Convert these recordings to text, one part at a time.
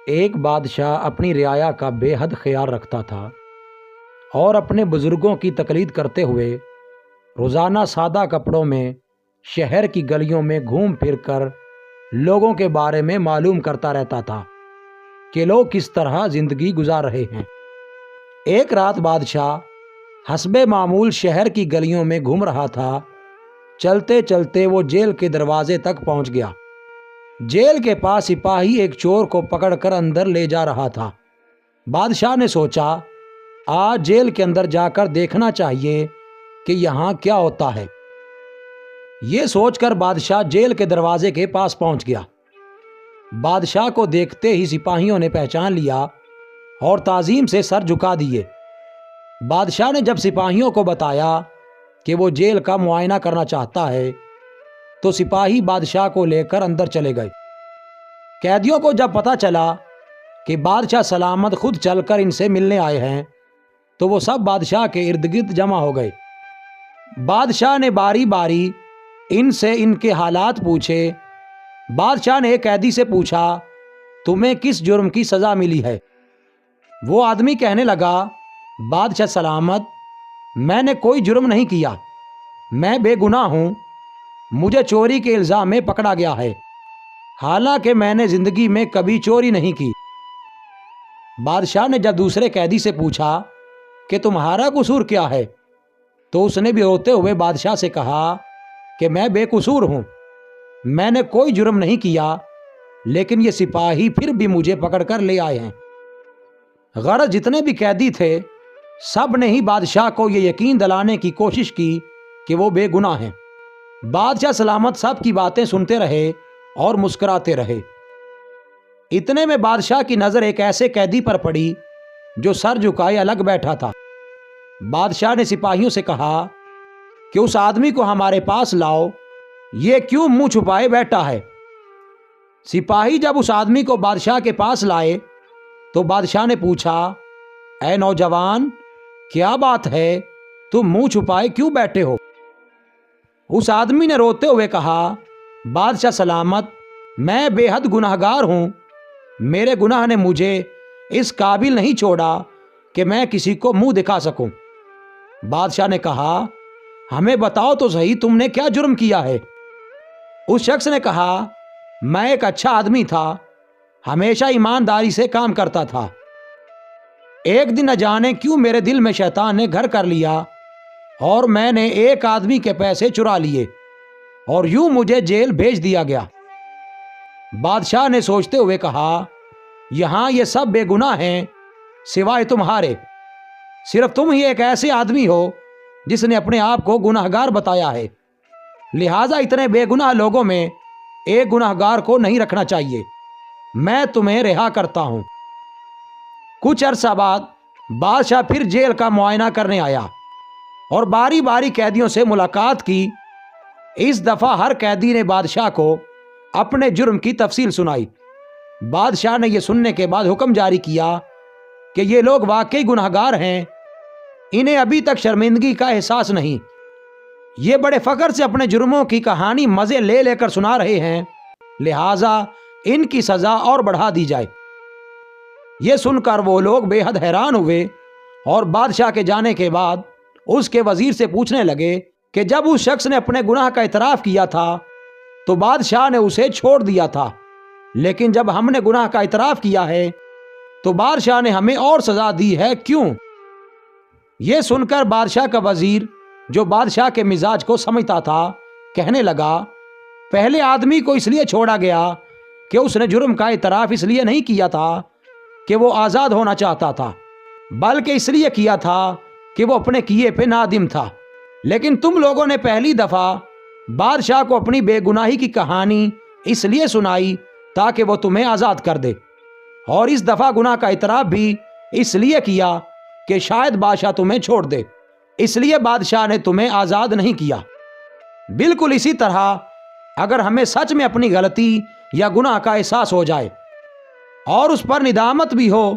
ایک بادشاہ اپنی رعایا کا بے حد خیال رکھتا تھا اور اپنے بزرگوں کی تقلید کرتے ہوئے روزانہ سادہ کپڑوں میں شہر کی گلیوں میں گھوم پھر کر لوگوں کے بارے میں معلوم کرتا رہتا تھا کہ لوگ کس طرح زندگی گزار رہے ہیں۔ ایک رات بادشاہ حسب معمول شہر کی گلیوں میں گھوم رہا تھا۔ چلتے چلتے وہ جیل کے دروازے تک پہنچ گیا۔ جیل کے پاس سپاہی ایک چور کو پکڑ کر اندر لے جا رہا تھا۔ بادشاہ نے سوچا آج جیل کے اندر جا کر دیکھنا چاہیے کہ یہاں کیا ہوتا ہے۔ یہ سوچ کر بادشاہ جیل کے دروازے کے پاس پہنچ گیا۔ بادشاہ کو دیکھتے ہی سپاہیوں نے پہچان لیا اور تعظیم سے سر جھکا دیے۔ بادشاہ نے جب سپاہیوں کو بتایا کہ وہ جیل کا معائنہ کرنا چاہتا ہے تو سپاہی بادشاہ کو لے کر اندر چلے گئے۔ قیدیوں کو جب پتہ چلا کہ بادشاہ سلامت خود چل کر ان سے ملنے آئے ہیں تو وہ سب بادشاہ کے ارد گرد جمع ہو گئے۔ بادشاہ نے باری باری ان سے ان کے حالات پوچھے۔ بادشاہ نے ایک قیدی سے پوچھا تمہیں کس جرم کی سزا ملی ہے؟ وہ آدمی کہنے لگا بادشاہ سلامت میں نے کوئی جرم نہیں کیا، میں بے گناہ ہوں، مجھے چوری کے الزام میں پکڑا گیا ہے، حالانکہ میں نے زندگی میں کبھی چوری نہیں کی۔ بادشاہ نے جب دوسرے قیدی سے پوچھا کہ تمہارا قصور کیا ہے تو اس نے بھی روتے ہوئے بادشاہ سے کہا کہ میں بے قصور ہوں، میں نے کوئی جرم نہیں کیا، لیکن یہ سپاہی پھر بھی مجھے پکڑ کر لے آئے ہیں۔ غرض جتنے بھی قیدی تھے سب نے ہی بادشاہ کو یہ یقین دلانے کی کوشش کی کہ وہ بے گناہ ہیں۔ بادشاہ سلامت سب کی باتیں سنتے رہے اور مسکراتے رہے۔ اتنے میں بادشاہ کی نظر ایک ایسے قیدی پر پڑی جو سر جھکائے الگ بیٹھا تھا۔ بادشاہ نے سپاہیوں سے کہا کہ اس آدمی کو ہمارے پاس لاؤ، یہ کیوں منہ چھپائے بیٹھا ہے؟ سپاہی جب اس آدمی کو بادشاہ کے پاس لائے تو بادشاہ نے پوچھا اے نوجوان کیا بات ہے، تم منہ چھپائے کیوں بیٹھے ہو؟ اس آدمی نے روتے ہوئے کہا بادشاہ سلامت میں بے حد گناہگار ہوں، میرے گناہ نے مجھے اس قابل نہیں چھوڑا کہ میں کسی کو منہ دکھا سکوں۔ بادشاہ نے کہا ہمیں بتاؤ تو صحیح تم نے کیا جرم کیا ہے؟ اس شخص نے کہا میں ایک اچھا آدمی تھا، ہمیشہ ایمانداری سے کام کرتا تھا، ایک دن نہ جانے کیوں میرے دل میں شیطان نے گھر کر لیا اور میں نے ایک آدمی کے پیسے چرا لیے اور یوں مجھے جیل بھیج دیا گیا۔ بادشاہ نے سوچتے ہوئے کہا یہاں یہ سب بے گناہ ہیں سوائے تمہارے، صرف تم ہی ایک ایسے آدمی ہو جس نے اپنے آپ کو گناہگار بتایا ہے، لہٰذا اتنے بے گناہ لوگوں میں ایک گناہگار کو نہیں رکھنا چاہیے، میں تمہیں رہا کرتا ہوں۔ کچھ عرصہ بعد بادشاہ پھر جیل کا معائنہ کرنے آیا اور باری باری قیدیوں سے ملاقات کی۔ اس دفعہ ہر قیدی نے بادشاہ کو اپنے جرم کی تفصیل سنائی۔ بادشاہ نے یہ سننے کے بعد حکم جاری کیا کہ یہ لوگ واقعی گناہگار ہیں، انہیں ابھی تک شرمندگی کا احساس نہیں، یہ بڑے فخر سے اپنے جرموں کی کہانی مزے لے لے کر سنا رہے ہیں، لہٰذا ان کی سزا اور بڑھا دی جائے۔ یہ سن کر وہ لوگ بے حد حیران ہوئے اور بادشاہ کے جانے کے بعد اس کے وزیر سے پوچھنے لگے کہ جب اس شخص نے اپنے گناہ کا اعتراف کیا تھا تو بادشاہ نے اسے چھوڑ دیا تھا، لیکن جب ہم نے گناہ کا اعتراف کیا ہے تو بادشاہ نے ہمیں اور سزا دی ہے، کیوں؟ یہ سن کر بادشاہ کا وزیر جو بادشاہ کے مزاج کو سمجھتا تھا کہنے لگا پہلے آدمی کو اس لیے چھوڑا گیا کہ اس نے جرم کا اعتراف اس لیے نہیں کیا تھا کہ وہ آزاد ہونا چاہتا تھا، بلکہ اس لیے کیا تھا کہ وہ اپنے کیے پہ نادم تھا، لیکن تم لوگوں نے پہلی دفعہ بادشاہ کو اپنی بے گناہی کی کہانی اس لیے سنائی تاکہ وہ تمہیں آزاد کر دے، اور اس دفعہ گناہ کا اعتراف بھی اس لیے کیا کہ شاید بادشاہ تمہیں چھوڑ دے، اس لیے بادشاہ نے تمہیں آزاد نہیں کیا۔ بالکل اسی طرح اگر ہمیں سچ میں اپنی غلطی یا گناہ کا احساس ہو جائے اور اس پر ندامت بھی ہو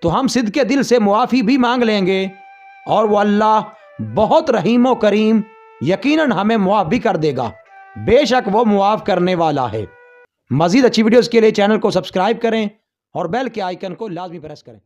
تو ہم صدقے دل سے معافی بھی مانگ لیں گے، اور وہ اللہ بہت رحیم و کریم یقیناً ہمیں معاف بھی کر دے گا، بے شک وہ معاف کرنے والا ہے۔ مزید اچھی ویڈیوز کے لیے چینل کو سبسکرائب کریں اور بیل کے آئیکن کو لازمی پریس کریں۔